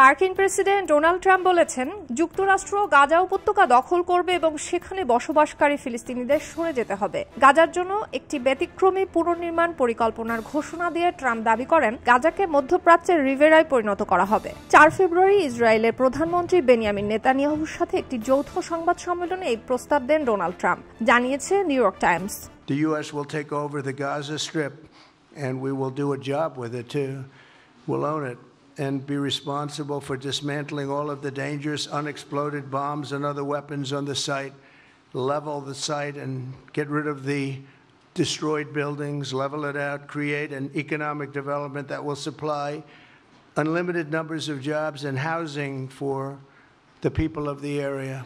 মার্কিন president Donald Trump বলেছেন, যুক্তরাষ্ট্র গাজা উপত্যকা দখল করবে এবং সেখানে বসবাসকারী ফিলিস্তিনিদের সরে যেতে হবে। গাজার জন্য একটি ব্যতিক্রমী পুনর্নির্মাণ পরিকল্পনার ঘোষণা দিয়ে ট্রাম্প দাবি করেন, গাজাকে মধ্যপ্রাচ্যের রিভেরায় পরিণত করা হবে। 4 ফেব্রুয়ারি ইসরায়েলের প্রধানমন্ত্রী বেনিয়ামিন নেতানিয়াহুর সাথে একটি যৌথ সংবাদ সম্মেলনে এই প্রস্তাব দেন ডোনাল্ড ট্রাম্প, জানিয়েছে new York Times. The U.S. will take over the Gaza Strip and we will do a job with it too. We'll own it and be responsible for dismantling all of the dangerous unexploded bombs and other weapons on the site, level the site and get rid of the destroyed buildings, level it out, create an economic development that will supply unlimited numbers of jobs and housing for the people of the area.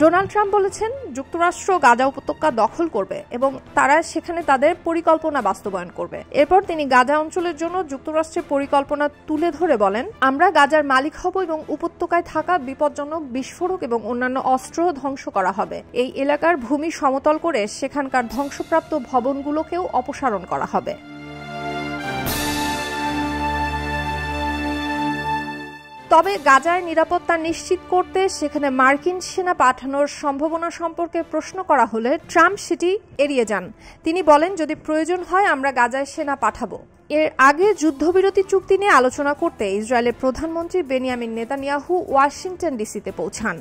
Donald Trump বলেছেন, যুক্তরাষ্ট্র গাজা উপত্যকা দখল করবে এবং তারা সেখানে তাদের পরিকল্পনা বাস্তবায়ন করবে। এরপর তিনি গাজা অঞ্চলের জন্য যুক্তরাষ্ট্রের পরিকল্পনা তুলে ধরে বলেন, আমরা গাজার মালিক হব এবং উপত্যকায় থাকা বিপজ্জনক বিস্ফোরক এবং অন্যান্য অস্ত্র ধ্বংস করা হবে। এই এলাকার ভূমি সমতল করে সেখানকার ধ্বংসপ্রাপ্ত ভবনগুলোকেও অপসারণ করা হবে। তবে গাজার নিরাপত্তা নিশ্চিত করতে সেখানে মার্কিন সেনা পাঠানোর সম্ভাবনা সম্পর্কে প্রশ্ন করা হলে ট্রাম্প সেটি এড়িয়ে যান। তিনি বলেন, যদি প্রয়োজন হয় আমরা গাজায় সেনা পাঠাবো। এর আগে যুদ্ধবিরতি চুক্তি নিয়ে আলোচনা করতে ইসরায়েলের প্রধানমন্ত্রী বেনিয়ামিন নেতানিয়াহু ওয়াশিংটন ডিসিতে পৌঁছান।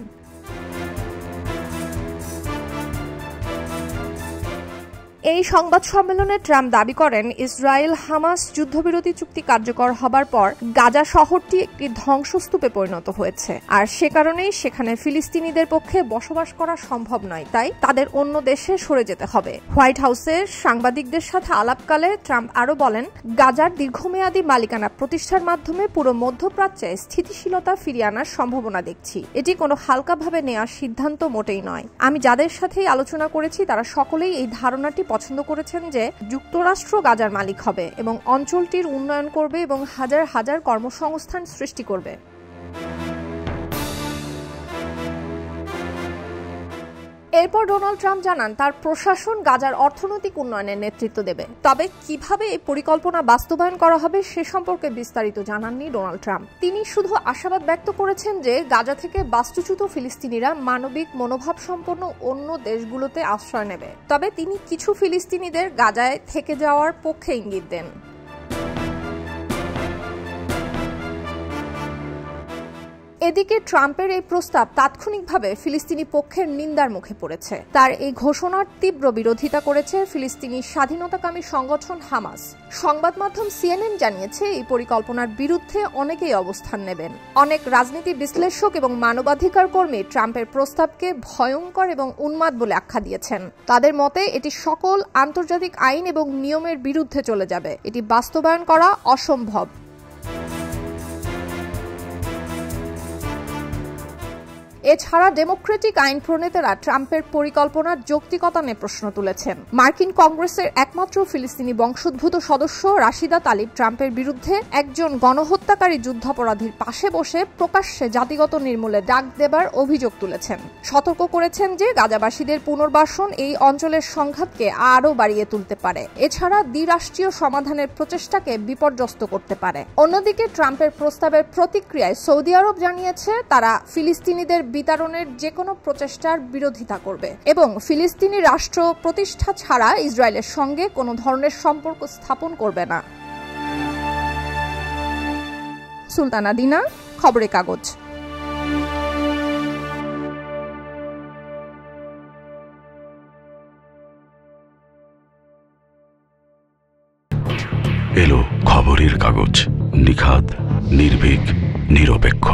এই সংবাদ সম্মেলনে ট্রাম্প দাবি করেন, ইসরায়েল হামাস যুদ্ধবিরতি চুক্তি কার্যকর হবার পর গাজা শহরটি একটি ধ্বংসস্তূপে পরিণত হয়েছে, আর সে কারণেই সেখানে ফিলিস্তিনিদের পক্ষে বসবাস করা সম্ভব নয়, তাই তাদের অন্য দেশে সরে যেতে হবে। হোয়াইট হাউসে সাংবাদিকদের সাথে আলাপকালে ট্রাম্প আরও বলেন, গাজার দীর্ঘমেয়াদী মালিকানা প্রতিষ্ঠার মাধ্যমে পুরো মধ্যপ্রাচ্যে স্থিতিশীলতা ফিরিয়ে আনার সম্ভাবনা দেখছি। এটি কোনো হালকাভাবে নেওয়ার সিদ্ধান্ত মোটেই নয়। আমি যাদের সাথেই আলোচনা করেছি তারা সকলেই এই ধারণাটি পছন্দ করেছেন যে যুক্তরাষ্ট্র গাজার মালিক হবে এবং অঞ্চলটির উন্নয়ন করবে এবং হাজার হাজার কর্মসংস্থান সৃষ্টি করবে। এরপর ডোনাল্ড ট্রাম্প জানান, তার প্রশাসন গাজার অর্থনৈতিক উন্নয়নের নেতৃত্ব দেবে। তবে কিভাবে এই পরিকল্পনা বাস্তবায়ন করা হবে সে সম্পর্কে বিস্তারিত জানাননি ডোনাল্ড ট্রাম্প। তিনি শুধু আশাবাদ ব্যক্ত করেছেন যে গাজা থেকে বাস্তুচ্যুত ফিলিস্তিনিরা মানবিক মনোভাব সম্পন্ন অন্য দেশগুলোতে আশ্রয় নেবে। তবে তিনি কিছু ফিলিস্তিনিদের গাজায় থেকে যাওয়ার পক্ষে ইঙ্গিত দেন। এদিকে ট্রাম্পের এই প্রস্তাব তাৎক্ষণিকভাবে ফিলিস্তিনি পক্ষের নিন্দার মুখে পড়েছে। তার এই ঘোষণার তীব্র বিরোধিতা করেছে ফিলিস্তিনি স্বাধীনতাকামী সংগঠন হামাস। সংবাদ মাধ্যম সিএনএন জানিয়েছে, এই পরিকল্পনার বিরুদ্ধে অনেকেই অবস্থান নেবেন। অনেক রাজনীতি বিশ্লেষক এবং মানবাধিকার কর্মী ট্রাম্পের প্রস্তাবকে ভয়ঙ্কর এবং উন্মাদ বলে আখ্যা দিয়েছেন। তাদের মতে এটি সকল আন্তর্জাতিক আইন এবং নিয়মের বিরুদ্ধে চলে যাবে। এটি বাস্তবায়ন করা অসম্ভব। এছাড়া ডেমোক্রেটিক আইন প্রণেতারা ট্রাম্পের পরিকল্পনার যৌক্তিকতা নিয়ে প্রশ্ন তুলেছেন। মার্কিন কংগ্রেসের একমাত্র ফিলিস্তিনি বংশোদ্ভূত সদস্য রাশিদা তালিব ট্রাম্পের বিরুদ্ধে একজন গণহত্যাকারী যুদ্ধাপরাধীর পাশে বসে প্রকাশ্যে জাতিগত নির্মূলে ডাক দেবার অভিযোগ তুলেছেন। সতর্ক করেছেন যে গাজাবাসীদের পুনর্বাসন এই অঞ্চলের সংঘাতকে আরও বাড়িয়ে তুলতে পারে, এছাড়া দ্বিরাষ্ট্রীয় সমাধানের প্রচেষ্টাকে বিপর্যস্ত করতে পারে। অন্যদিকে ট্রাম্পের প্রস্তাবের প্রতিক্রিয়ায় সৌদি আরব জানিয়েছে, তারা ফিলিস্তিনিদের বিতাড়নের যে কোনো প্রচেষ্টার বিরোধিতা করবে এবং ফিলিস্তিনি রাষ্ট্র প্রতিষ্ঠা ছাড়া ইসরায়েলের সঙ্গে কোনো ধরনের সম্পর্ক স্থাপন করবে না। সুলতানা দিনা, খবরের কাগজ। এলো খবরের কাগজ, নিখাত, নির্ভীক, নিরপেক্ষ।